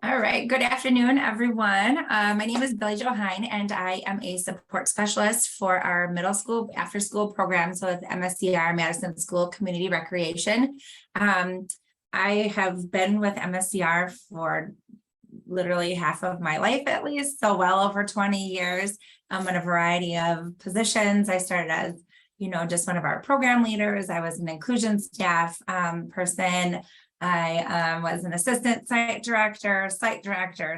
All right, good afternoon, everyone. My name is BillieJo Heine, and I am a support specialist for our middle school after school programs with MSCR, Madison School Community Recreation. I have been with MSCR for literally half of my life at least, so well over 20 years in a variety of positions. I started as just one of our program leaders. I was an inclusion staff person. I was an assistant site director,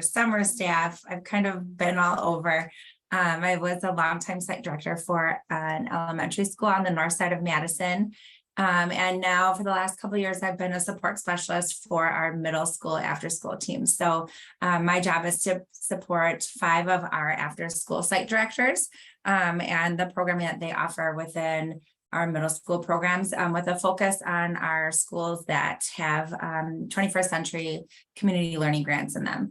summer staff. I've kind of been all over. I was a longtime site director for an elementary school on the north side of Madison. And now for the last couple of years, I've been a support specialist for our middle school after school team. So my job is to support 5 of our after school site directors and the programming that they offer within our middle school programs with a focus on our schools that have 21st century community learning grants in them.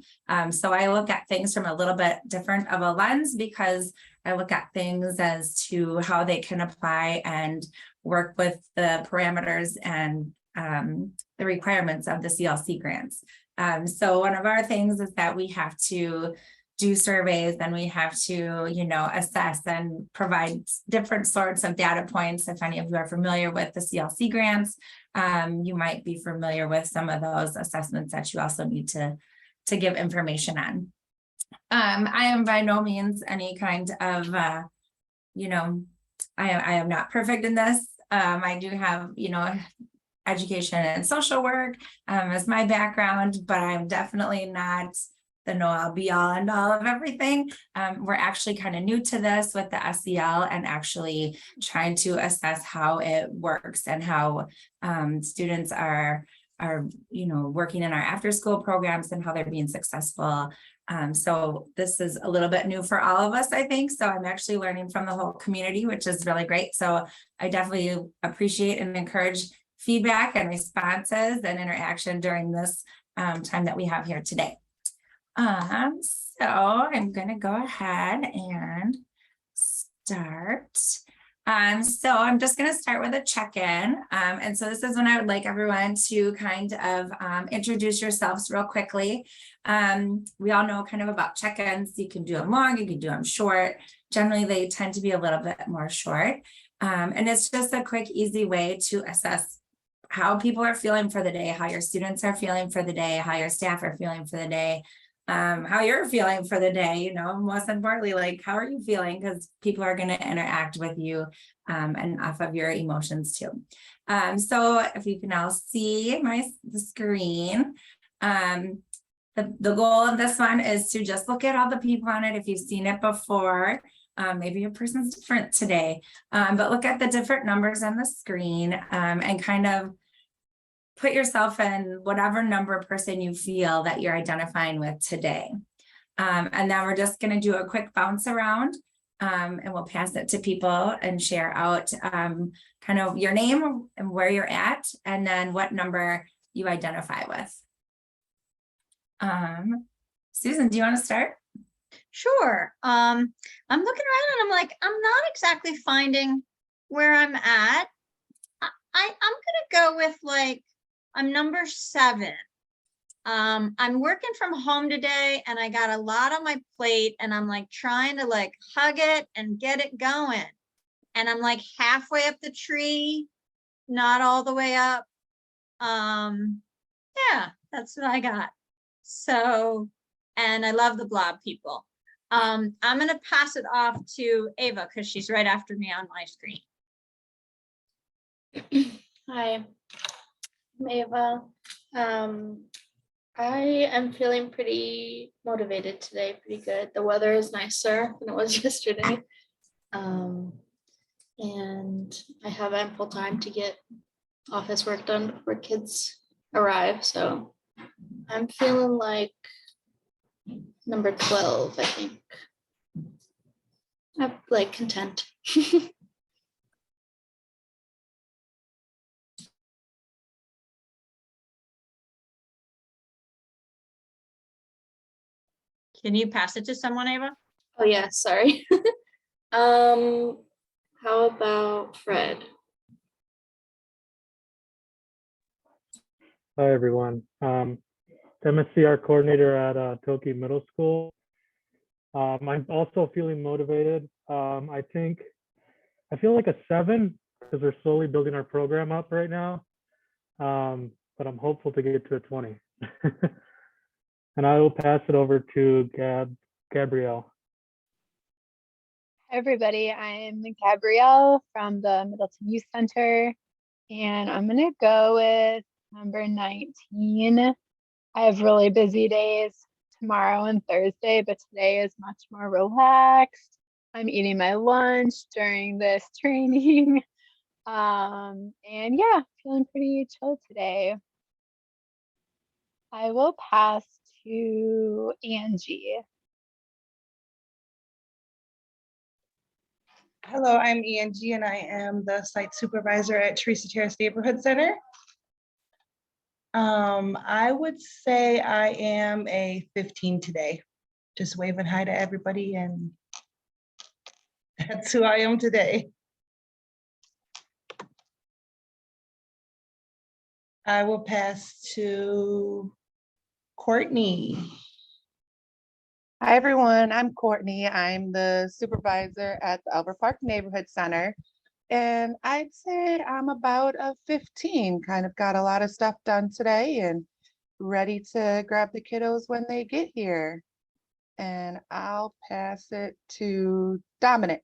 So I look at things from a little bit different of a lens because I look at things as to how they can apply and work with the parameters and the requirements of the CLC grants. So one of our things is that we have to do surveys, and we have to, assess and provide different sorts of data points. If any of you are familiar with the CLC grants, you might be familiar with some of those assessments that you also need to give information on. I am by no means any kind of, I am not perfect in this. I do have, education and social work as my background, but I'm definitely not the know-all be-all and all of everything. We're actually kind of new to this with the SEL and actually trying to assess how it works and how students are working in our after-school programs and how they're being successful. So this is a little bit new for all of us, I think. So I'm actually learning from the whole community, which is really great. So I definitely appreciate and encourage feedback and responses and interaction during this time that we have here today. So I'm going to go ahead and start. So I'm just going to start with a check-in. And so this is when I would like everyone to kind of introduce yourselves real quickly. We all know kind of about check-ins. You can do them long, you can do them short. Generally, they tend to be a little bit more short. And it's just a quick, easy way to assess how people are feeling for the day, how your students are feeling for the day, how your staff are feeling for the day, how you're feeling for the day, most importantly, like, how are you feeling? Because people are going to interact with you and off of your emotions too. So if you can all see the screen, the goal of this one is to just look at all the people on it. If you've seen it before, maybe your person's different today, but look at the different numbers on the screen and kind of put yourself in whatever number person you feel that you're identifying with today. And then we're just going to do a quick bounce around and we'll pass it to people and share out kind of your name and where you're at, and then what number you identify with. Susan, do you want to start? Sure. I'm looking around and I'm like, I'm not exactly finding where I'm at. I'm going to go with I'm number 7. I'm working from home today and I got a lot on my plate and I'm trying to hug it and get it going. And I'm halfway up the tree, not all the way up. Yeah, that's what I got. So, and I love the blob people. I'm going to pass it off to Ava because she's right after me on my screen. Hi, I'm Ava. I am feeling pretty motivated today, pretty good. The weather is nicer than it was yesterday. And I have ample time to get office work done before kids arrive. So I'm feeling like number 12, I think. I'm content. Can you pass it to someone, Ava? Oh yeah, sorry. How about Fred? Hi everyone. MSCR coordinator at Toki Middle School. I'm also feeling motivated. I feel like a 7 because we're slowly building our program up right now. But I'm hopeful to get to a 20. And I will pass it over to Gabrielle. Hi, everybody. I'm Gabrielle from the Middleton Youth Center, and I'm going to go with number 19. I have really busy days tomorrow and Thursday, but today is much more relaxed. I'm eating my lunch during this training. And yeah, feeling pretty chill today. I will pass to Angie. Hello, I'm Angie and I am the site supervisor at Teresa Terrace Neighborhood Center. I would say I am a 15 today. Just waving hi to everybody, and that's who I am today. I will pass to Courtney. Hi, everyone. I'm Courtney. I'm the supervisor at the Albert Park Neighborhood Center. And I'd say I'm about a 15, kind of got a lot of stuff done today and ready to grab the kiddos when they get here. And I'll pass it to Dominic.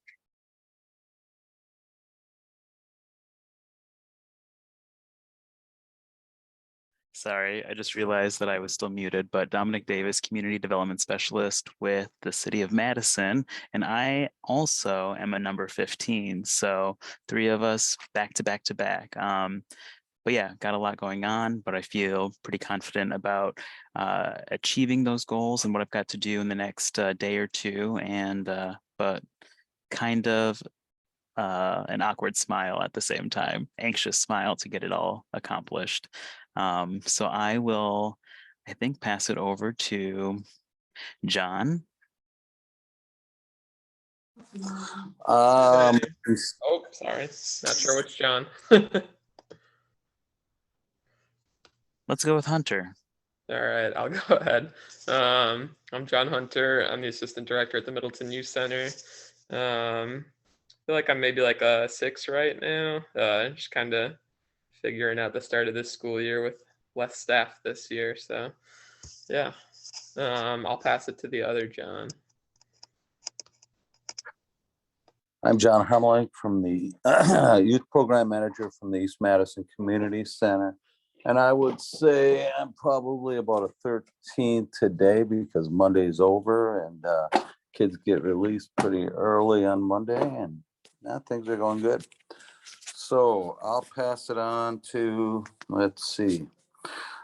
Sorry, I just realized that I was still muted, but Dominic Davis, Community Development Specialist with the City of Madison. And I also am a number 15. So 3 of us back to back to back. But yeah, got a lot going on, but I feel pretty confident about achieving those goals and what I've got to do in the next day or two. And but kind of an awkward smile at the same time, anxious smile to get it all accomplished. So I will, I think, pass it over to John. Oh, sorry. Not sure which John. Let's go with Hunter. All right, I'll go ahead. I'm John Hunter. I'm the assistant director at the Middleton Youth Center. I feel like I'm maybe like a 6 right now. Just kind of figuring out the start of this school year with less staff this year. So yeah, I'll pass it to the other John. I'm John Hermelink from the Youth Program Manager from the East Madison Community Center. And I would say I'm probably about a 13 today because Monday's over and kids get released pretty early on Monday and things are going good. So I'll pass it on to, let's see.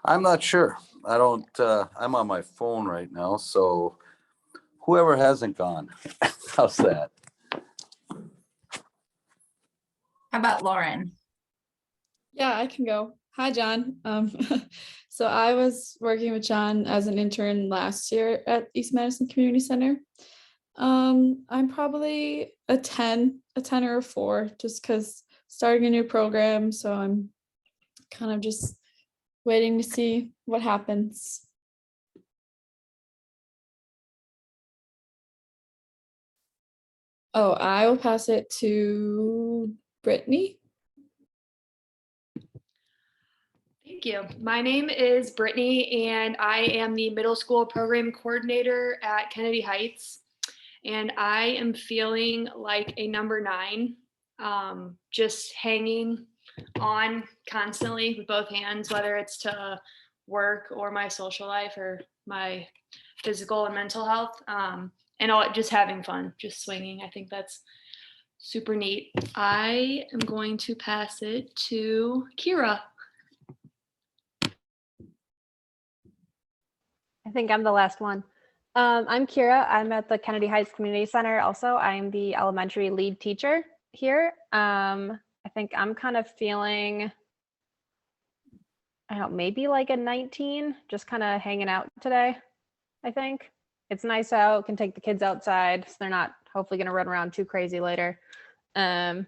I'm not sure. I'm on my phone right now. So whoever hasn't gone, how's that? How about Lauren? Yeah, I can go. Hi, John. So I was working with John as an intern last year at East Madison Community Center. I'm probably a 10 or a 4, just because starting a new program. So I'm kind of just waiting to see what happens. Oh, I will pass it to Brittany. Thank you. My name is Brittany, and I am the middle school program coordinator at Kennedy Heights. And I am feeling like a number 9, just hanging on constantly with both hands, whether it's to work or my social life or my physical and mental health, and all, just having fun, just swinging. I think that's super neat. I am going to pass it to Kira. I think I'm the last one. I'm Kira. I'm at the Kennedy Heights Community Center. Also, I'm the elementary lead teacher here. I think I'm kind of feeling, I don't know, maybe like a 19, just kind of hanging out today. I think it's nice out, can take the kids outside, so they're not hopefully going to run around too crazy later. Yeah,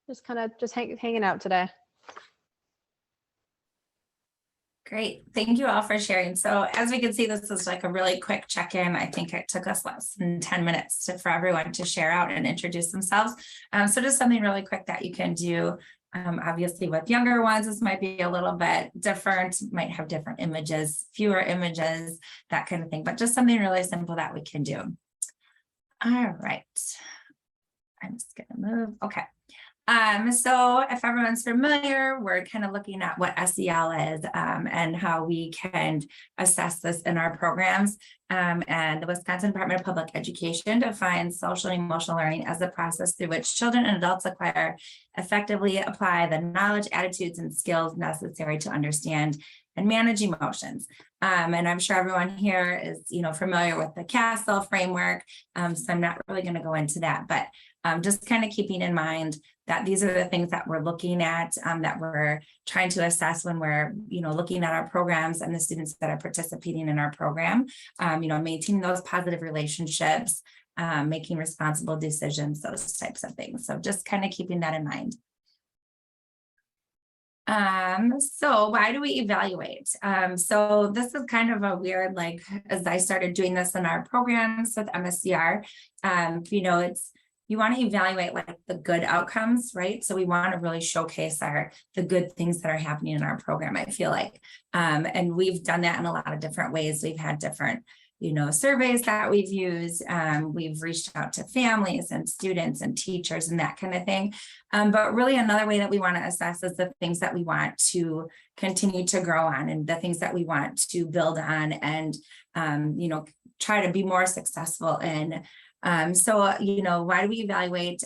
just kind of hanging out today. Great. Thank you all for sharing. So as we can see, this is like a really quick check-in. I think it took us less than 10 minutes for everyone to share out and introduce themselves. So just something really quick that you can do. Obviously with younger ones, this might be a little bit different, might have different images, fewer images, that kind of thing, but just something really simple that we can do. All right. I'm just gonna move. Okay. So if everyone's familiar, we're kind of looking at what SEL is and how we can assess this in our programs. And the Wisconsin Department of Public Education defines social and emotional learning as a process through which children and adults acquire, effectively apply the knowledge, attitudes, and skills necessary to understand and manage emotions. And I'm sure everyone here is, familiar with the CASEL framework. So I'm not really going to go into that, but just kind of keeping in mind that these are the things that we're looking at, that we're trying to assess when we're, looking at our programs and the students that are participating in our program, maintaining those positive relationships, making responsible decisions, those types of things. So just kind of keeping that in mind. So why do we evaluate? So this is kind of a weird, as I started doing this in our programs with MSCR, you want to evaluate the good outcomes, right? So we want to really showcase the good things that are happening in our program, I feel like. And we've done that in a lot of different ways. We've had different, surveys that we've used. We've reached out to families and students and teachers and that kind of thing. But really another way that we want to assess is the things that we want to continue to grow on and the things that we want to build on and, try to be more successful in. So why do we evaluate,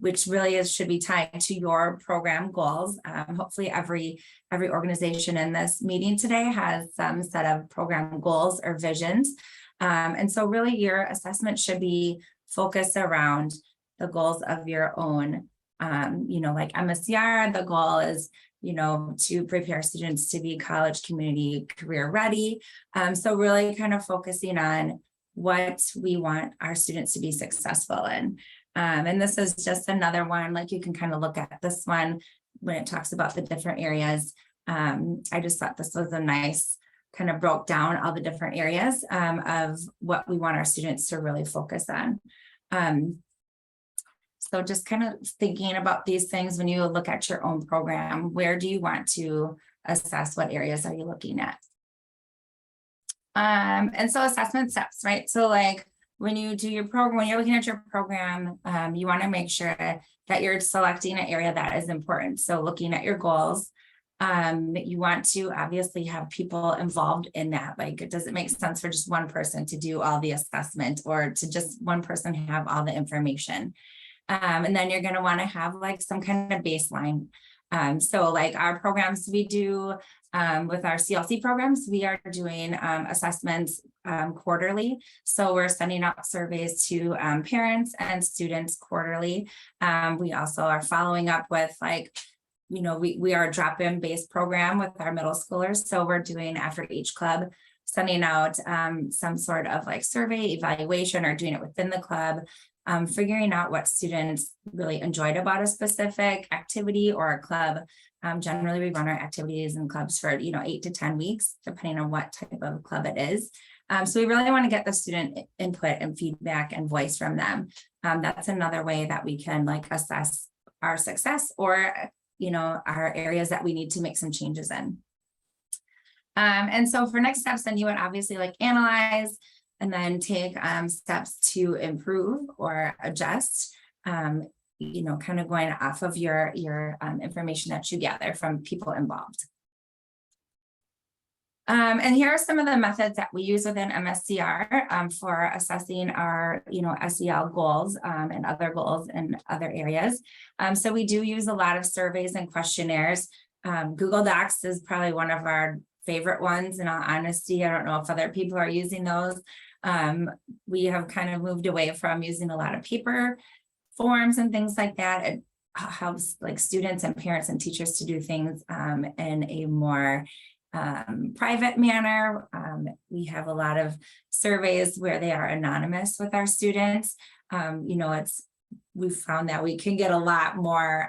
which really should be tied to your program goals. Hopefully every organization in this meeting today has some set of program goals or visions. And so really your assessment should be focused around the goals of your own, like MSCR, the goal is, to prepare students to be college, community, career ready. So really kind of focusing on what we want our students to be successful in. And this is just another one, you can kind of look at this one when it talks about the different areas. I just thought this was a nice kind of broke down all the different areas of what we want our students to really focus on. So just kind of thinking about these things when you look at your own program, where do you want to assess? What areas are you looking at? And so assessment steps, right? So when you do your program, when you're looking at your program, you want to make sure that you're selecting an area that is important. So looking at your goals, you want to obviously have people involved in that. It doesn't make sense for just one person to do all the assessment or to just one person have all the information. And then you're going to want to have some kind of baseline. So our programs we do with our CLC programs, we are doing assessments quarterly. So we're sending out surveys to parents and students quarterly. We also are following up with we are a drop-in based program with our middle schoolers. So we're doing after each club, sending out some sort of survey evaluation or doing it within the club. Figuring out what students really enjoyed about a specific activity or a club. Generally, we run our activities and clubs for 8 to 10 weeks, depending on what type of club it is. So we really want to get the student input and feedback and voice from them. That's another way that we can assess our success or our areas that we need to make some changes in. And so for next steps, then you would obviously analyze and then take steps to improve or adjust, kind of going off of your information that you gather from people involved. And here are some of the methods that we use within MSCR for assessing our, SEL goals and other goals in other areas. So we do use a lot of surveys and questionnaires. Google Docs is probably one of our favorite ones, in all honesty. I don't know if other people are using those. We have kind of moved away from using a lot of paper forms and things like that. It helps students and parents and teachers to do things in a more private manner. We have a lot of surveys where they are anonymous with our students. We've found that we can get a lot more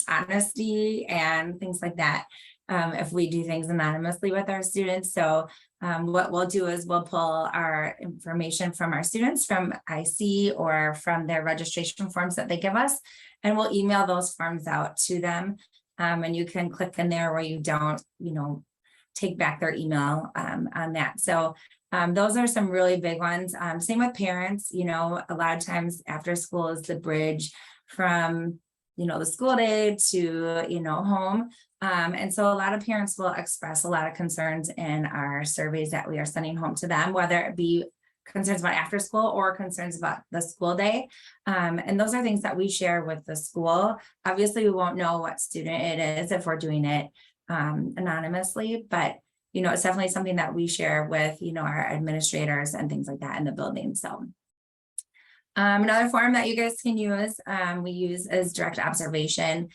honesty and things like that if we do things anonymously with our students. So what we'll do is we'll pull our information from our students from IC or from their registration forms that they give us, and we'll email those forms out to them. And you can click in there where you don't, take back their email on that. So those are some really big ones. Same with parents, a lot of times after school is the bridge from, the school day to, home. And so a lot of parents will express a lot of concerns in our surveys that we are sending home to them, whether it be concerns about after school or concerns about the school day. And those are things that we share with the school. Obviously, we won't know what student it is if we're doing it anonymously, but it's definitely something that we share with, our administrators and things like that in the building. So another form that you guys can use, we use is direct observation.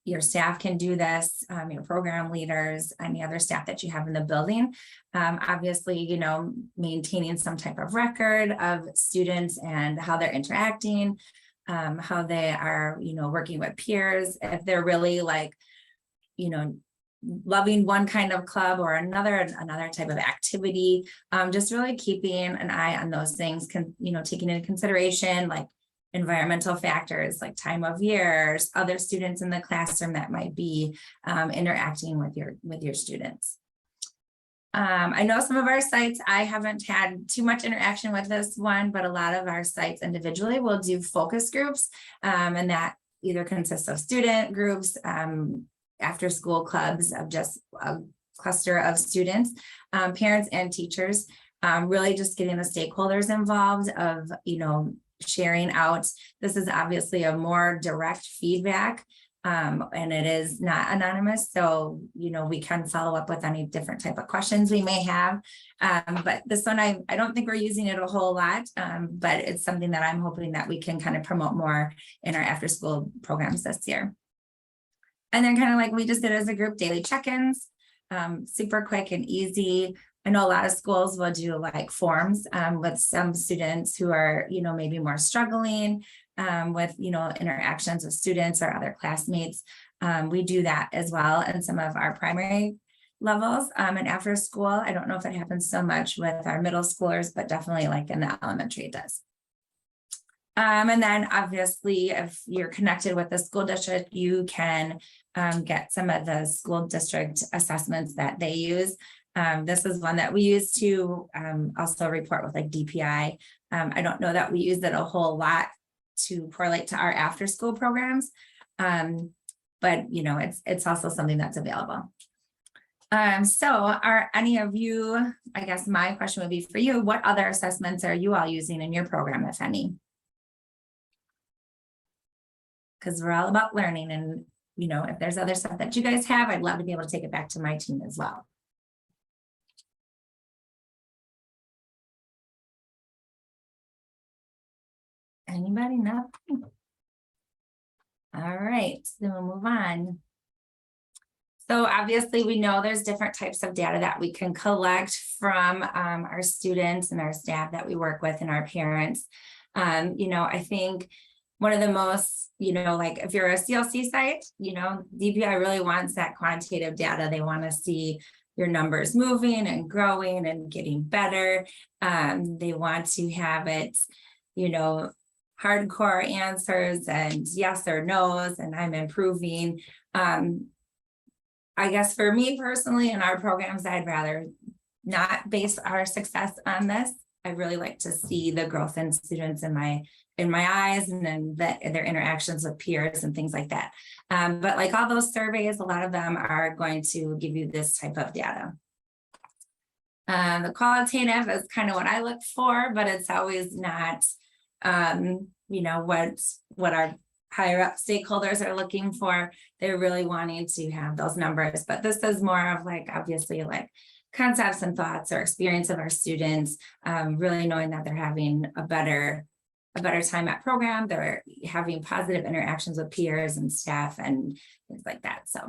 Your staff can do this, your program leaders, any other staff that you have in the building. Obviously, maintaining some type of record of students and how they're interacting, how they are, working with peers, if they're really loving one kind of club or another type of activity, just really keeping an eye on those things, taking into consideration like environmental factors like time of year, other students in the classroom that might be interacting with your students. I know some of our sites, I haven't had too much interaction with this one, but a lot of our sites individually will do focus groups, and that either consists of student groups, after school clubs of just a cluster of students, parents and teachers, really just getting the stakeholders involved of, sharing out. This is obviously a more direct feedback, and it is not anonymous. So, we can follow up with any different type of questions we may have. But this one, I don't think we're using it a whole lot, but it's something that I'm hoping that we can kind of promote more in our after school programs this year. And then kind of like we just did as a group, daily check-ins, super quick and easy. I know a lot of schools will do like forms with some students who are, maybe more struggling with, interactions with students or other classmates. We do that as well in some of our primary levels and after school. I don't know if it happens so much with our middle schoolers, but definitely like in the elementary it does. And then obviously, if you're connected with the school district, you can get some of the school district assessments that they use. This is one that we use to also report with like DPI. I don't know that we use it a whole lot to correlate to our after school programs, but it's also something that's available. So are any of you, I guess my question would be for you, what other assessments are you all using in your program, if any? Because we're all about learning, and if there's other stuff that you guys have, I'd love to be able to take it back to my team as well. Anybody? No. All right, then we'll move on. So obviously we know there's different types of data that we can collect from our students and our staff that we work with and our parents. I think one of the most, like if you're a CLC site, DPI really wants that quantitative data. They want to see your numbers moving and growing and getting better. They want to have it, hardcore answers and yes or no's, and I'm improving. I guess for me personally in our programs, I'd rather not base our success on this. I really like to see the growth in students in my eyes, and then their interactions with peers and things like that. But like all those surveys, a lot of them are going to give you this type of data. The qualitative is kind of what I look for, but it's always not, what our higher up stakeholders are looking for. They're really wanting to have those numbers, but this is more of like, obviously like concepts and thoughts or experience of our students, really knowing that they're having a better time at program, they're having positive interactions with peers and staff and things like that. So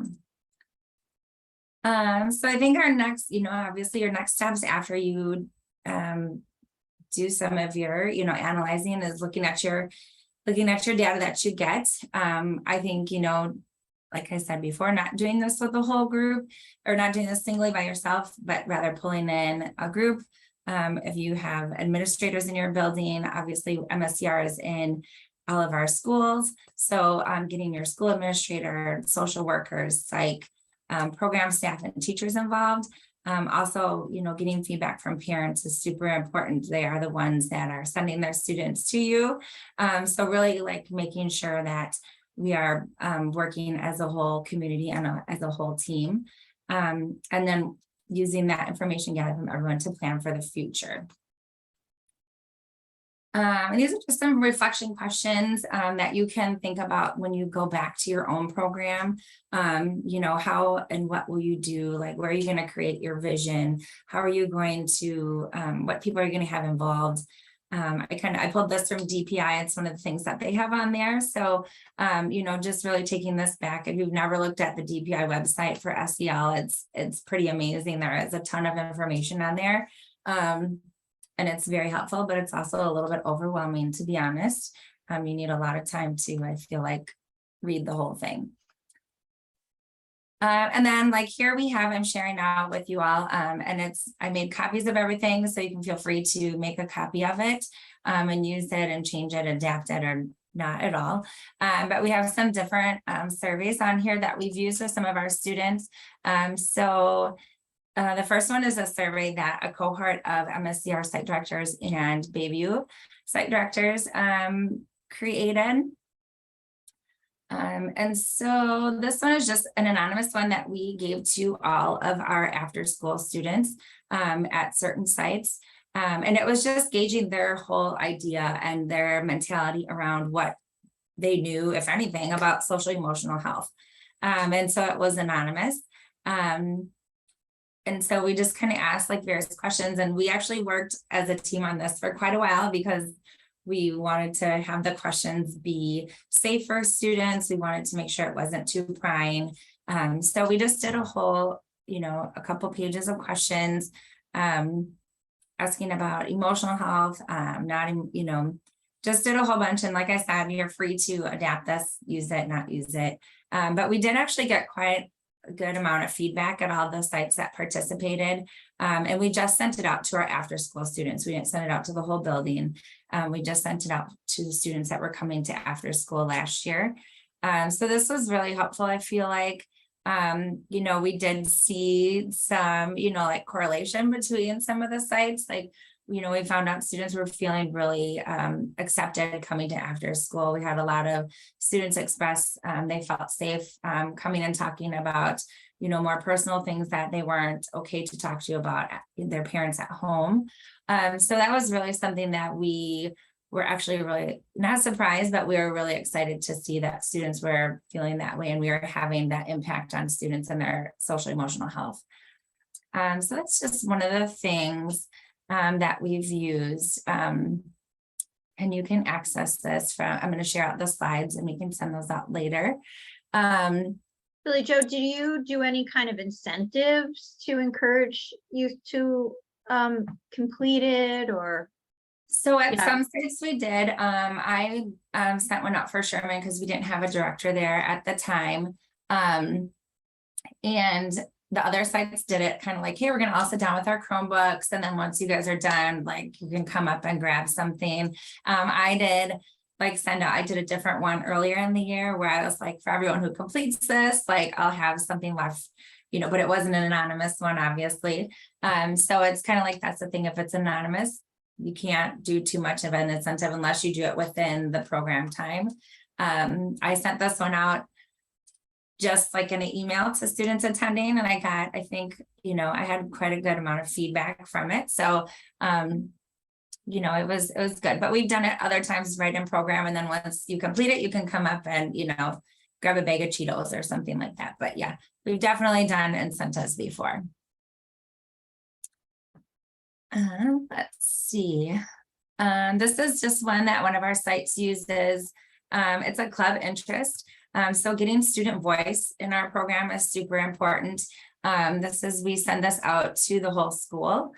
I think our next, obviously your next steps after you do some of your, analyzing is looking at your data that you get. I think, like I said before, not doing this with the whole group or not doing this singly by yourself, but rather pulling in a group. If you have administrators in your building, obviously MSCR is in all of our schools. So getting your school administrator, social workers, psych, program staff and teachers involved. Also, getting feedback from parents is super important. They are the ones that are sending their students to you. So really like making sure that we are working as a whole community and as a whole team. And then using that information gathered from everyone to plan for the future. And these are just some reflection questions that you can think about when you go back to your own program. How and what will you do? Like, where are you going to create your vision? How are you going to, what people are you going to have involved? I pulled this from DPI. It's one of the things that they have on there. So, just really taking this back. If you've never looked at the DPI website for SEL, it's pretty amazing. There is a ton of information on there. And it's very helpful, but it's also a little bit overwhelming, to be honest. You need a lot of time to, I feel like, read the whole thing. And then like here we have, I'm sharing now with you all, and I made copies of everything, so you can feel free to make a copy of it and use it and change it, adapt it, or not at all. But we have some different surveys on here that we've used with some of our students. The first one is a survey that a cohort of MSCR site directors and BillieJo site directors created. And so this one is just an anonymous one that we gave to all of our after school students at certain sites. And it was just gauging their whole idea and their mentality around what they knew, if anything, about social emotional health. And so it was anonymous. And so we just kind of asked like various questions, and we actually worked as a team on this for quite a while because we wanted to have the questions be safe for students. We wanted to make sure it wasn't too prying. So we just did a whole, a couple pages of questions, asking about emotional health, just did a whole bunch. And like I said, you're free to adapt this, use it, not use it. But we did actually get quite a good amount of feedback at all those sites that participated. And we just sent it out to our after school students. We didn't send it out to the whole building. We just sent it out to the students that were coming to after school last year. So this was really helpful. I feel like, we did see some, like correlation between some of the sites. Like, we found out students were feeling really accepted coming to after school. We had a lot of students express they felt safe coming and talking about, more personal things that they weren't okay to talk to you about their parents at home. So that was really something that we were actually really not surprised, but we were really excited to see that students were feeling that way and we were having that impact on students and their social emotional health. So that's just one of the things that we've used. And you can access this from, I'm going to share out the slides and we can send those out later. BillieJo, do you do any kind of incentives to encourage youth to complete it or? So at some sites we did. I sent one out for Sherman because we didn't have a director there at the time. And the other sites did it kind of like, hey, we're going to all sit down with our Chromebooks. And then once you guys are done, like you can come up and grab something. I did I did a different one earlier in the year where I was like, for everyone who completes this, like I'll have something left, but it wasn't an anonymous one, obviously. So it's kind of like, that's the thing. If it's anonymous, you can't do too much of an incentive unless you do it within the program time. I sent this one out just like in an email to students attending. And I got, I think, I had quite a good amount of feedback from it. So, it was good, but we've done it other times right in program. And then once you complete it, you can come up and, grab a bag of Cheetos or something like that. But yeah, we've definitely done incentives before. Let's see. This is just one that one of our sites uses. It's a club interest. So getting student voice in our program is super important. We send this out to the whole school.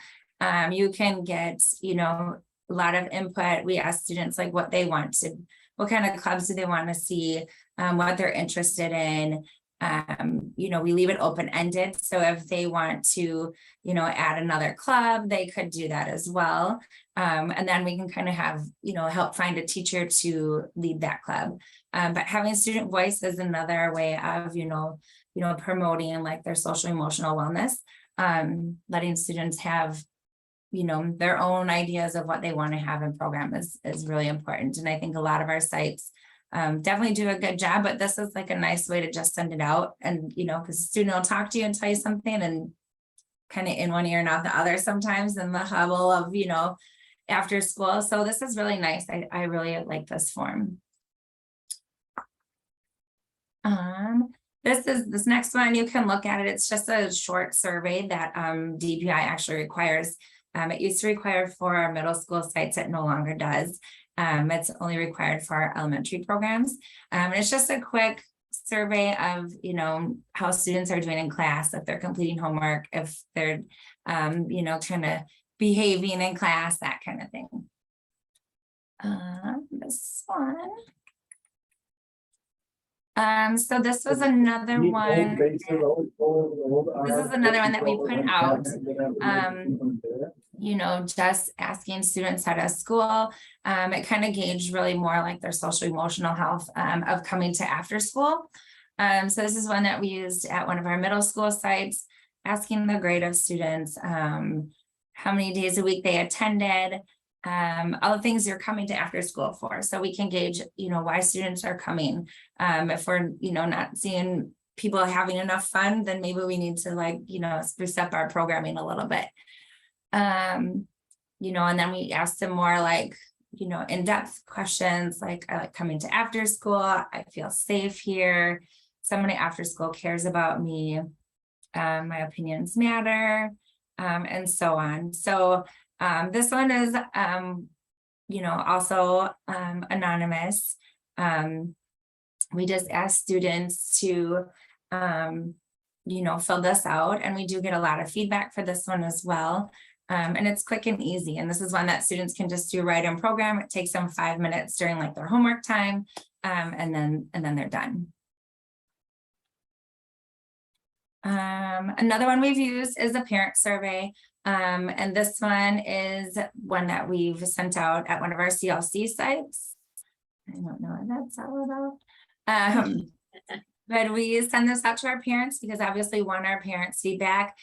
You can get, a lot of input. We ask students like what they want to, what kind of clubs do they want to see, what they're interested in. You know, we leave it open-ended. So if they want to, you know, add another club, they could do that as well. And then we can kind of have, you know, help find a teacher to lead that club. But having student voice is another way of, you know, promoting like their social emotional wellness, letting students have, you know, their own ideas of what they want to have in program is really important. And I think a lot of our sites definitely do a good job, but this is like a nice way to just send it out. And, you know, because a student will talk to you and tell you something and kind of in one ear and out the other sometimes in the hubble of, you know, after school. So this is really nice. I really like this form. This next one, you can look at it. It's just a short survey that DPI actually requires. It used to require for our middle school sites. It no longer does. It's only required for our elementary programs. It's just a quick survey of, you know, how students are doing in class, if they're completing homework, if they're, you know, kind of behaving in class, that kind of thing. This one. So this was another one. This is another one that we put out. You know, just asking students out of school. It kind of gauged really more like their social emotional health of coming to after school. So this is one that we used at one of our middle school sites, asking the grade of students, how many days a week they attended, all the things you're coming to after school for. So we can gauge, you know, why students are coming. If we're, you know, not seeing people having enough fun, then maybe we need to like, you know, spruce up our programming a little bit. You know, and then we asked them more like, you know, in-depth questions, like I like coming to after school. I feel safe here. Somebody after school cares about me. My opinions matter, and so on. So this one is, you know, also anonymous. We just ask students to, you know, fill this out, and we do get a lot of feedback for this one as well. And it's quick and easy. And this is one that students can just do right in program. It takes them 5 minutes during like their homework time, and then they're done. Another one we've used is a parent survey. And this one is one that we've sent out at one of our CLC sites. I don't know what that's all about. But we send this out to our parents because obviously we want our parents' feedback.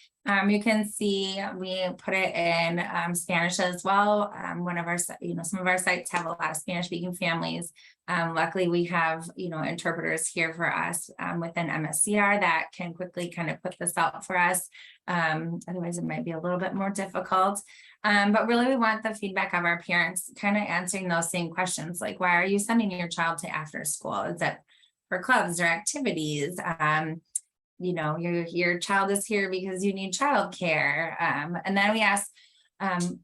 You can see we put it in Spanish as well. One of our, you know, some of our sites have a lot of Spanish-speaking families. Luckily, we have, you know, interpreters here for us within MSCR that can quickly kind of put this out for us. Otherwise, it might be a little bit more difficult. But really, we want the feedback of our parents kind of answering those same questions, like, why are you sending your child to after school? Is that for clubs or activities? You know, your child is here because you need childcare. And then we ask,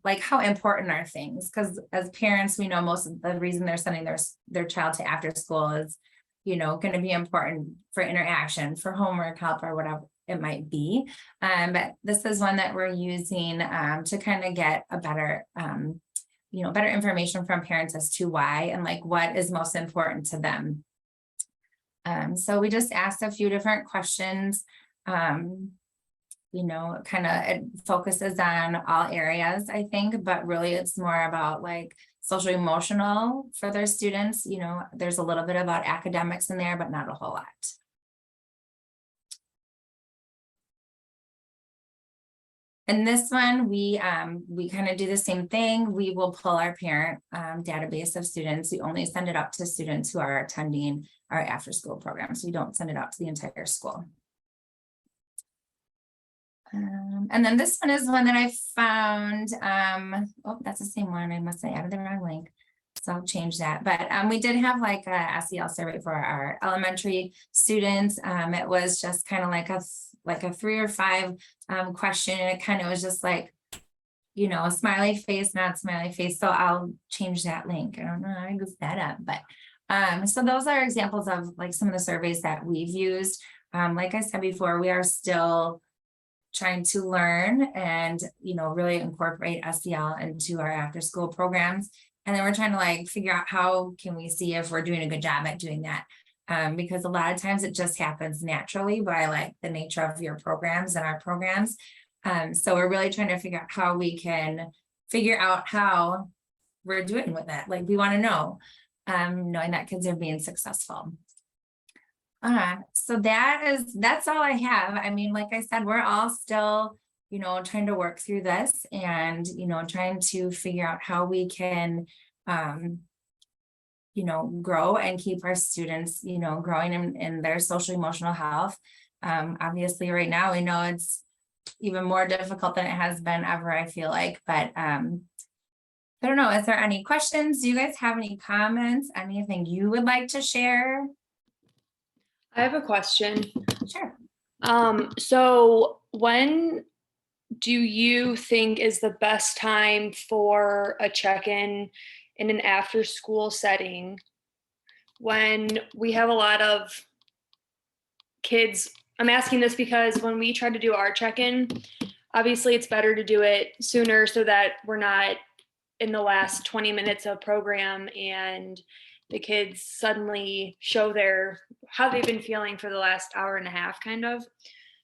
like, how important are things? Because as parents, we know most of the reason they're sending their child to after school is, you know, going to be important for interaction, for homework help, or whatever it might be. But this is one that we're using to kind of get a better, you know, better information from parents as to why and like what is most important to them. So we just asked a few different questions. You know, kind of it focuses on all areas, I think, but really it's more about like social emotional for their students. You know, there's a little bit about academics in there, but not a whole lot. And this one, we kind of do the same thing. We will pull our parent database of students. We only send it out to students who are attending our after school program. So we don't send it out to the entire school. And then this one is one that I found. Oh, that's the same one. I must say I added the wrong link. So I'll change that. But we did have like a SEL survey for our elementary students. It was just kind of like a 3 or 5 question. And it kind of was just like, you know, a smiley face, not smiley face. So I'll change that link. I don't know how I goofed that up, but so those are examples of like some of the surveys that we've used. Like I said before, we are still trying to learn and, you know, really incorporate SEL into our after school programs. And then we're trying to like figure out how can we see if we're doing a good job at doing that. Because a lot of times it just happens naturally by like the nature of your programs and our programs. So we're really trying to figure out how we can figure out how we're doing with it. Like we want to know, knowing that kids are being successful. So that's all I have. I mean, like I said, we're all still, trying to work through this and, trying to figure out how we can, grow and keep our students, growing in their social emotional health. Obviously right now we know it's even more difficult than it has been ever, I feel like, but I don't know, is there any questions? Do you guys have any comments? Anything you would like to share? I have a question. Sure. So when do you think is the best time for a check-in in an after-school setting when we have a lot of kids? I'm asking this because when we try to do our check-in, obviously it's better to do it sooner so that we're not in the last 20 minutes of program and the kids suddenly show how they've been feeling for the last hour and a half kind of.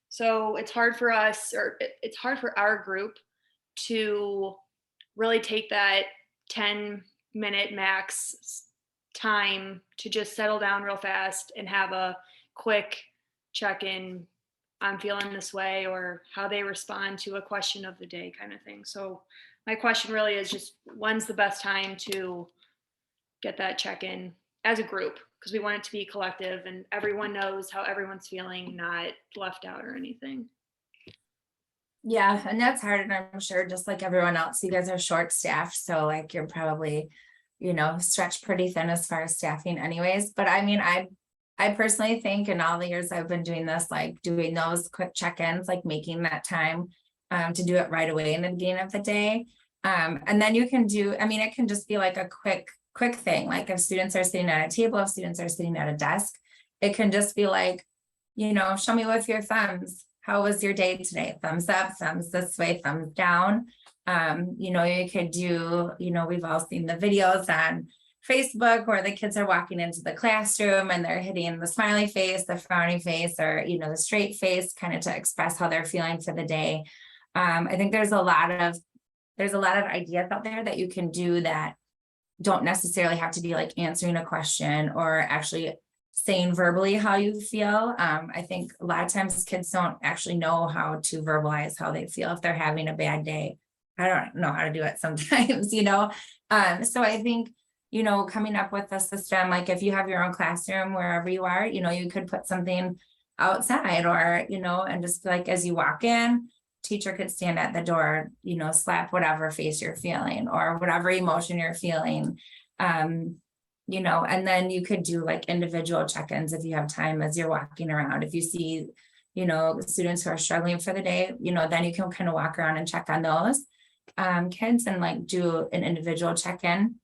So it's hard for us, or it's hard for our group to really take that 10-minute max time to just settle down real fast and have a quick check-in. I'm feeling this way, or how they respond to a question of the day kind of thing. So my question really is just, when's the best time to get that check-in as a group? Because we want it to be collective and everyone knows how everyone's feeling, not left out or anything. Yeah, and that's hard. And I'm sure just like everyone else, you guys are short staffed. So like you're probably, stretched pretty thin as far as staffing anyways. But I mean, I personally think in all the years I've been doing this, like doing those quick check-ins, like making that time to do it right away in the beginning of the day. And then you can do, it can just be like a quick thing. Like if students are sitting at a table, if students are sitting at a desk, it can just be like, show me with your thumbs. How was your day today? Thumbs up, thumbs this way, thumbs down. You could do, we've all seen the videos on Facebook where the kids are walking into the classroom and they're hitting the smiley face, the frowny face, or, the straight face, kind of to express how they're feeling for the day. I think there's a lot of ideas out there that you can do that don't necessarily have to be like answering a question or actually saying verbally how you feel. I think a lot of times kids don't actually know how to verbalize how they feel if they're having a bad day. I don't know how to do it sometimes, so I think, coming up with a system, like if you have your own classroom, wherever you are, you could put something outside or, and just like, as you walk in, teacher could stand at the door, slap whatever face you're feeling or whatever emotion you're feeling. And then you could do like individual check-ins if you have time as you're walking around. If you see, students who are struggling for the day, then you can kind of walk around and check on those kids and like do an individual check-in.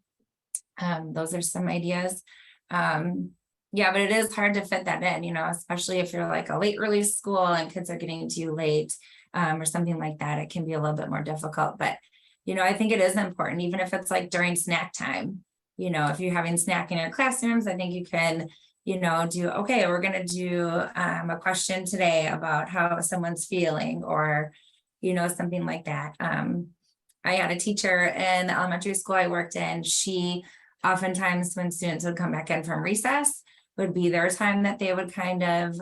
Those are some ideas. Yeah, but it is hard to fit that in, especially if you're like a late release school and kids are getting to you late or something like that. It can be a little bit more difficult, but, I think it is important, even if it's like during snack time, if you're having snack in your classrooms, I think you can, okay, we're going to do a question today about how someone's feeling or, something like that. I had a teacher in the elementary school I worked in. She oftentimes, when students would come back in from recess, would be their time that they would kind of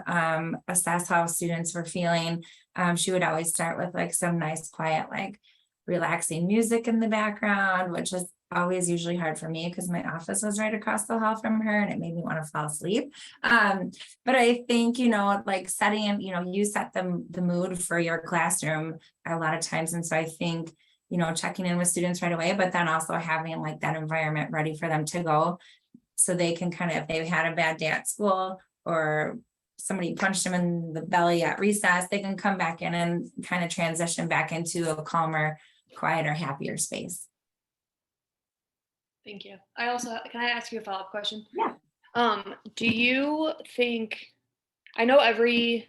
assess how students were feeling. She would always start with like some nice, quiet, like relaxing music in the background, which is always usually hard for me because my office was right across the hall from her and it made me want to fall asleep. But I think, like setting, you set the mood for your classroom a lot of times. And so I think, checking in with students right away, but then also having like that environment ready for them to go so they can kind of, if they've had a bad day at school or somebody punched them in the belly at recess, they can come back in and kind of transition back into a calmer, quieter, happier space. Thank you. Can I ask you a follow-up question? Yeah. Do you think, I know every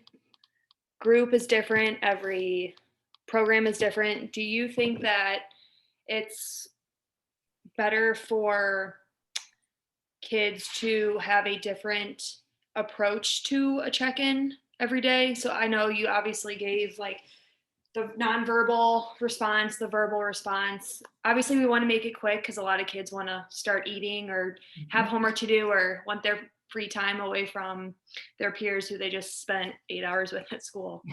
group is different, every program is different. Do you think that it's better for kids to have a different approach to a check-in every day. So I know you obviously gave like the nonverbal response, the verbal response. Obviously, we want to make it quick because a lot of kids want to start eating or have homework to do or want their free time away from their peers who they just spent 8 hours with at school.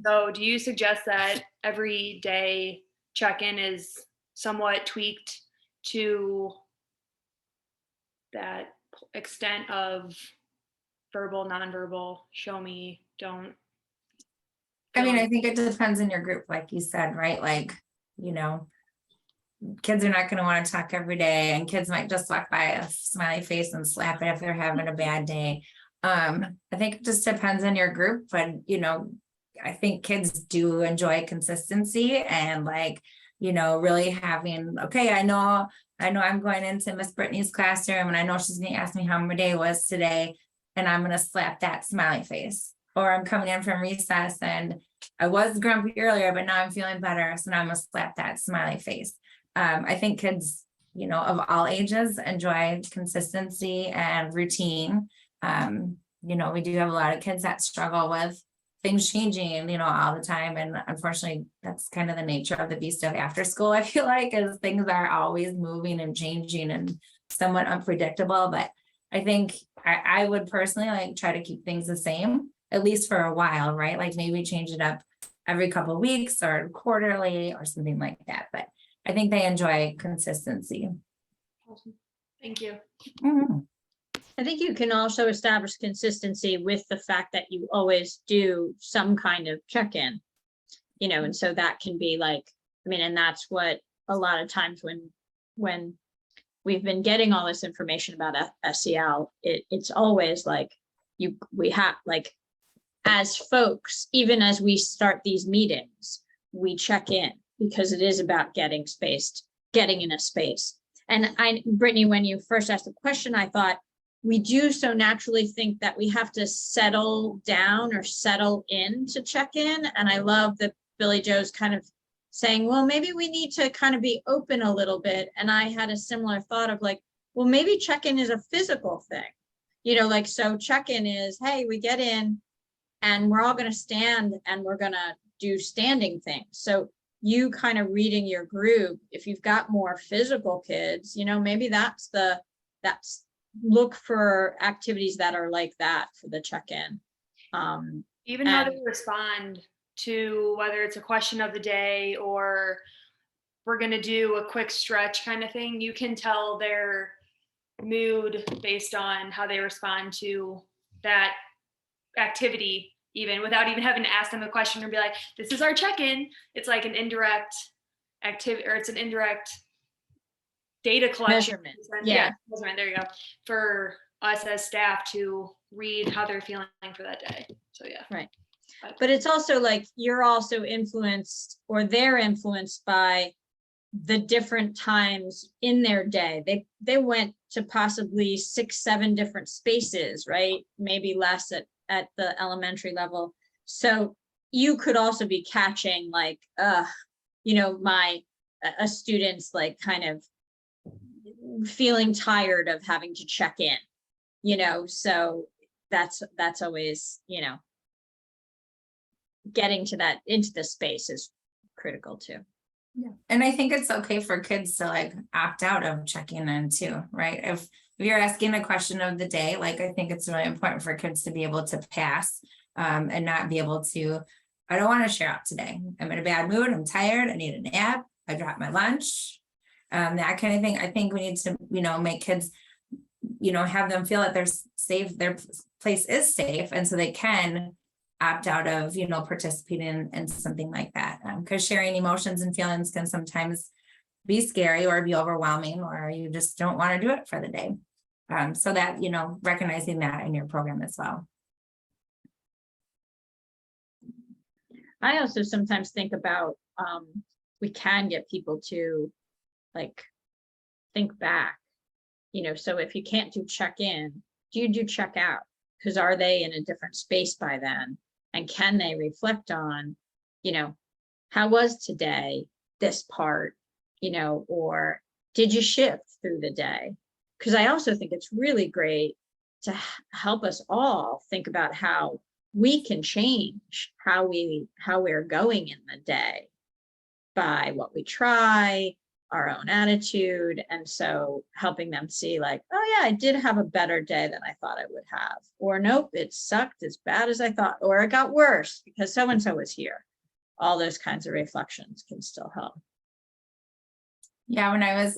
So do you suggest that every day check-in is somewhat tweaked to that extent of verbal, nonverbal, show me, don't? I mean, I think it depends on your group, like you said, right? Like, you know, kids are not going to want to talk every day, and kids might just walk by a smiley face and slap it if they're having a bad day. I think it just depends on your group, but you know, I think kids do enjoy consistency and like, you know, really having, okay, I know I'm going into Miss Brittany's classroom and I know she's gonna ask me how my day was today, and I'm gonna slap that smiley face. Or I'm coming in from recess and I was grumpy earlier, but now I'm feeling better, so now I'm gonna slap that smiley face. I think kids, you know, of all ages enjoy consistency and routine. You know, we do have a lot of kids that struggle with things changing, you know, all the time. And unfortunately, that's kind of the nature of the beast of after school, I feel like, is things are always moving and changing and somewhat unpredictable. But I think I would personally like try to keep things the same, at least for a while, right? Like maybe change it up every couple of weeks or quarterly or something like that. But I think they enjoy consistency. Awesome. Thank you. Mhm. I think you can also establish consistency with the fact that you always do some kind of check-in, you know, and so that can be like, I mean, and that's what a lot of times when we've been getting all this information about SEL, it's always like we have like, as folks, even as we start these meetings, we check in because it is about getting in a space. And Brittany, when you first asked the question, I thought we do so naturally think that we have to settle down or settle in to check in. And I love that BillieJo's kind of saying, well, maybe we need to kind of be open a little bit. And I had a similar thought of like, well, maybe check-in is a physical thing, you know, like, so check-in is, hey, we get in and we're all going to stand and we're going to do standing things. So you kind of reading your group, if you've got more physical kids, you know, maybe that's look for activities that are like that for the check-in. Even how they respond to whether it's a question of the day or we're going to do a quick stretch kind of thing, you can tell their mood based on how they respond to that activity, even without even having to ask them a question or be like, this is our check-in. It's like an indirect activity, or it's an indirect data collection. Measurement. Measurement, there you go. For us as staff to read how they're feeling for that day. So yeah. Right. But it's also like you're also influenced, or they're influenced by the different times in their day. They went to possibly 6-7 different spaces, right? Maybe less at the elementary level. So you could also be catching like, you know, a student's like kind of feeling tired of having to check in, you know, so that's always, you know, getting to that into the space is critical too. Yeah. And I think it's okay for kids to like opt out of checking in too, right? If you're asking a question of the day, like I think it's really important for kids to be able to pass and not be able to, I don't want to share out today. I'm in a bad mood. I'm tired. I need a nap. I dropped my lunch. That kind of thing. I think we need to, you know, make kids, you know, have them feel that they're safe, their place is safe. And so they can opt out of, you know, participating in something like that. Because sharing emotions and feelings can sometimes be scary or be overwhelming, or you just don't want to do it for the day. So that, you know, recognizing that in your program as well. I also sometimes think about, we can get people to like think back, you know, so if you can't do check-in, do you do check out? Because are they in a different space by then? And can they reflect on, you know, how was today, this part, you know, or did you shift through the day? Because I also think it's really great help us all think about how we can change how we're going in the day by what we try, our own attitude. And so helping them see like, oh yeah, I did have a better day than I thought I would have, or nope, it sucked as bad as I thought, or it got worse because so-and-so was here. All those kinds of reflections can still help. Yeah, when I was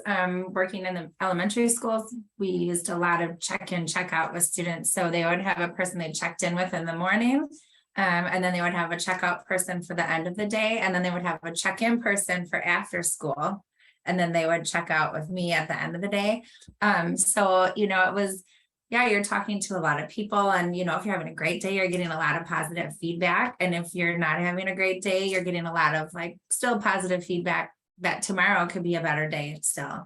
working in the elementary schools, we used a lot of check-in, check-out with students. So they would have a person they checked in with in the morning, and then they would have a checkout person for the end of the day, and then they would have a check-in person for after school, and then they would check out with me at the end of the day. So, you know, it was, yeah, you're talking to a lot of people, and, you know, if you're having a great day, you're getting a lot of positive feedback. And if you're not having a great day, you're getting a lot of like still positive feedback that tomorrow could be a better day still.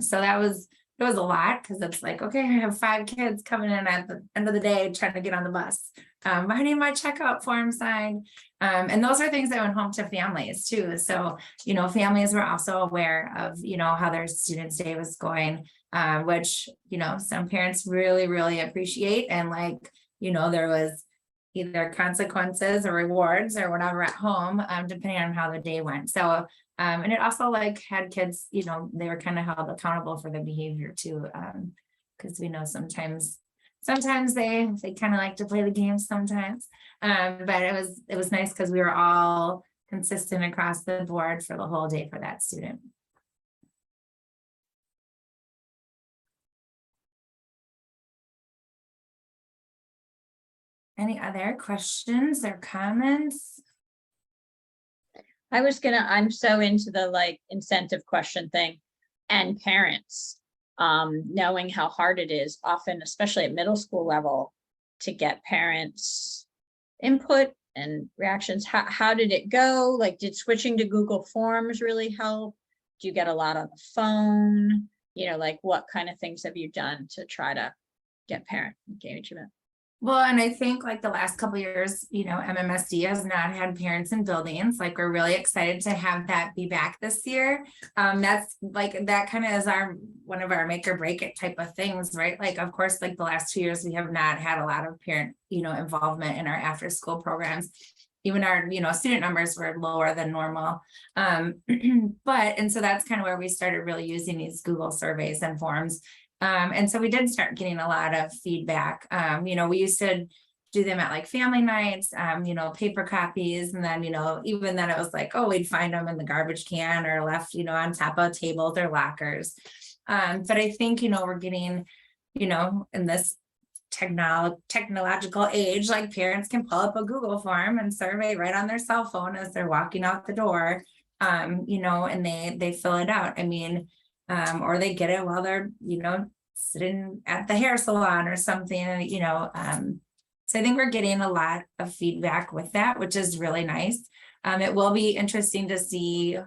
So it was a lot, because it's like, okay, I have 5 kids coming in at the end of the day trying to get on the bus. I need my checkout form signed. And those are things that went home to families too. So, you know, families were also aware of, you know, how their students' day was going, which, you know, some parents really, really appreciate. And like, you know, there was either consequences or rewards or whatever at home, depending on how the day went. So, and it also like had kids, you know, they were kind of held accountable for their behavior too. Because we know sometimes they kind of like to play the game sometimes. But it was nice because we were all consistent across the board for the whole day for that student. Any other questions or comments? I'm so into the like incentive question thing, and parents, knowing how hard it is often, especially at middle school level, to get parents' input and reactions. How did it go? Like, did switching to Google Forms really help? Do you get a lot on the phone? You know, like what kind of things have you done to try to get parent engagement? Well, and I think like the last couple of years, you know, MMSD has not had parents in buildings. Like, we're really excited to have that be back this year. That's like, that kind of is one of our make or break it type of things, right? Like, of course, like the last 2 years, we have not had a lot of parent, you know, involvement in our after school programs. Even our, you know, student numbers were lower than normal. And so that's kind of where we started really using these Google surveys and forms. And so we did start getting a lot of feedback. You know, we used to do them at like family nights, you know, paper copies. And then, you know, even then it was like, oh, we'd find them in the garbage can or left, you know, on top of tables or lockers. But I think, you know, we're getting, you know, in this technological age, like parents can pull up a Google form and survey right on their cell phone as they're walking out the door, you know, and they fill it out. I mean, or they get it while they're, you know, sitting at the hair salon or something, you know. So I think we're getting a lot of feedback with that, which is really nice. It will be interesting to see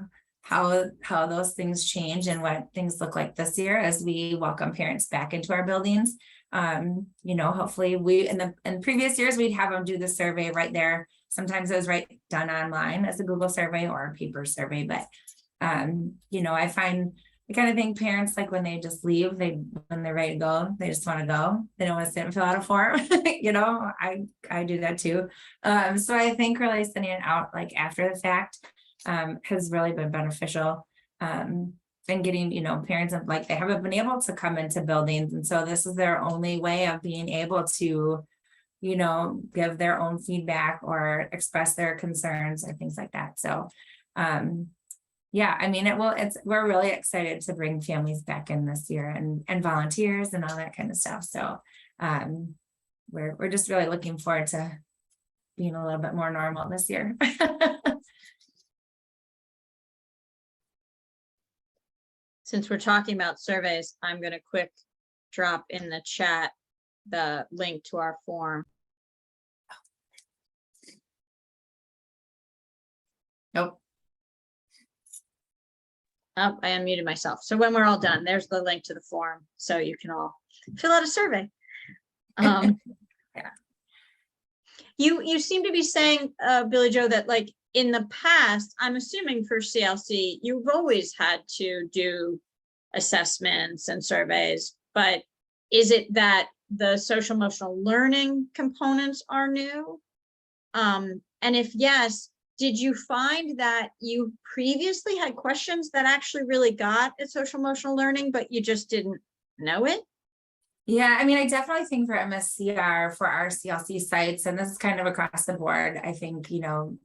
how those things change and what things look like this year as we welcome parents back into our buildings. You know, hopefully in previous years, we'd have them do the survey right there. Sometimes it was done online as a Google survey or a paper survey, but you know, I kind of think parents, like when they just leave, when they're ready to go, they just want to go. They don't want to sit and fill out a form. You know, I do that too. So I think really sending it out like after the fact has really been beneficial. And getting, you know, parents like they haven't been able to come into buildings. And so this is their only way of being able to, you know, give their own feedback or express their concerns or things like that. So yeah, I mean, we're really excited to bring families back in this year and volunteers and all that kind of stuff. So we're just really looking forward to being a little bit more normal this year. Since we're talking about surveys, I'm going to quick drop in the chat the link to our form. Nope. Oh, I unmuted myself. So when we're all done, there's the link to the form, so you can all fill out a survey. Yeah. You seem to be saying, BillieJo, that like in the past, I'm assuming for CLC, you've always had to do assessments and surveys, but is it that the social emotional learning components are new? And if yes, did you find that you previously had questions that actually really got at social emotional learning, but you just didn't know it? Yeah, I mean, I definitely think for MSCR, for our CLC sites, and this is kind of across the board, I think, you know,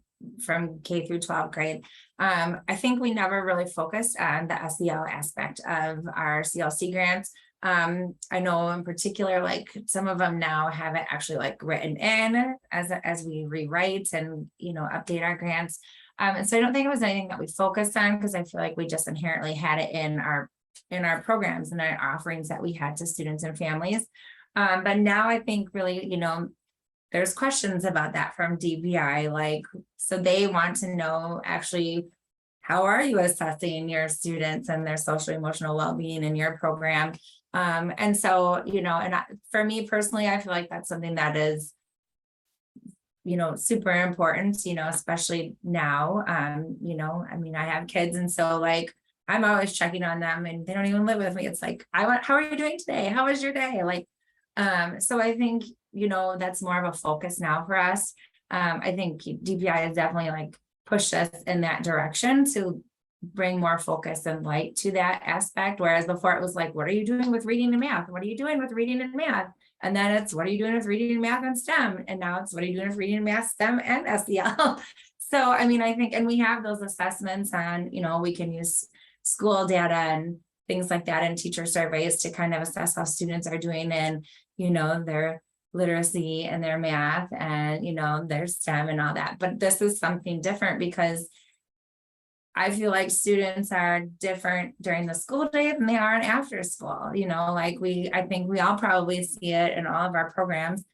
from K through 12th grade, I think we never really focused on the SEL aspect of our CLC grants. I know in particular, like some of them now have it actually like written in as we rewrite and, you know, update our grants. And so I don't think it was anything that we focused on, because I feel like we just inherently had it in our programs and our offerings that we had to students and families. But now I think really, you know, there's questions about that from DBI, like, so they want to know actually, how are you assessing your students and their social emotional well-being in your program? And so, you know, and for me personally, I feel like that's something that is, you know, super important, you know, especially now. You know, I mean, I have kids, and so like, I'm always checking on them, and they don't even live with me. It's like, how are you doing today? How was your day? Like, so I think, you know, that's more of a focus now for us. I think DPI has definitely like pushed us in that direction to bring more focus and light to that aspect. Whereas before it was like, what are you doing with reading and math? What are you doing with reading and math? And then it's, what are you doing with reading and math and STEM? And now it's, what are you doing with reading and math, STEM and SEL? So, I mean, I think, and we have those assessments on, you know, we can use school data and things like that and teacher surveys to kind of assess how students are doing in, you know, their literacy and their math and, you know, their STEM and all that. But this is something different because I feel like students are different during the school day than they are in after school. You know, like I think we all probably see it in all of our programs.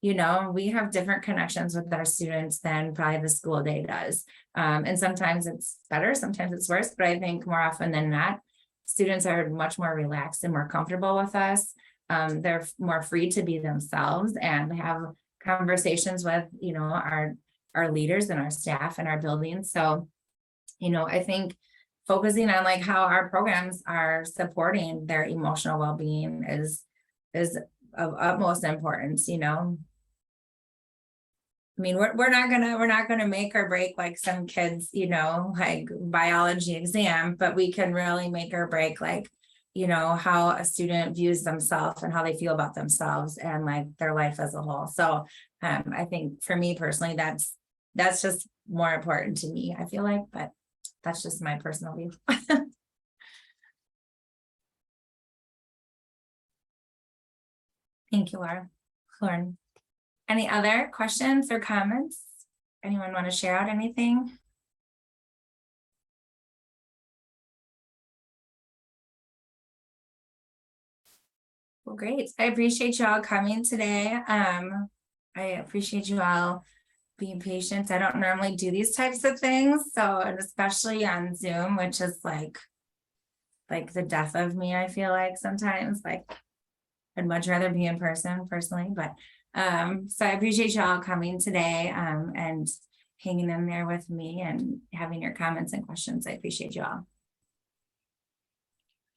You know, we have different connections with our students than probably the school day does. And sometimes it's better, sometimes it's worse, but I think more often than not, students are much more relaxed and more comfortable with us. They're more free to be themselves and have conversations with, you know, our leaders and our staff and our buildings. So, you know, I think focusing on like how our programs are supporting their emotional well-being is of utmost importance, you know. I mean, we're not gonna make or break like some kids, you know, like biology exam, but we can really make or break like, you know, how a student views themselves and how they feel about themselves and like their life as a whole. So I think for me personally, that's just more important to me, I feel like, but that's just my personal view. Thank you, Laura. Lauren. Any other questions or comments? Anyone want to share out anything? Well, great. I appreciate you all coming today. I appreciate you all being patient. I don't normally do these types of things, so, and especially on Zoom, which is like the death of me, I feel like sometimes. Like, I'd much rather be in person personally, but so I appreciate you all coming today and hanging in there with me and having your comments and questions. I appreciate you all.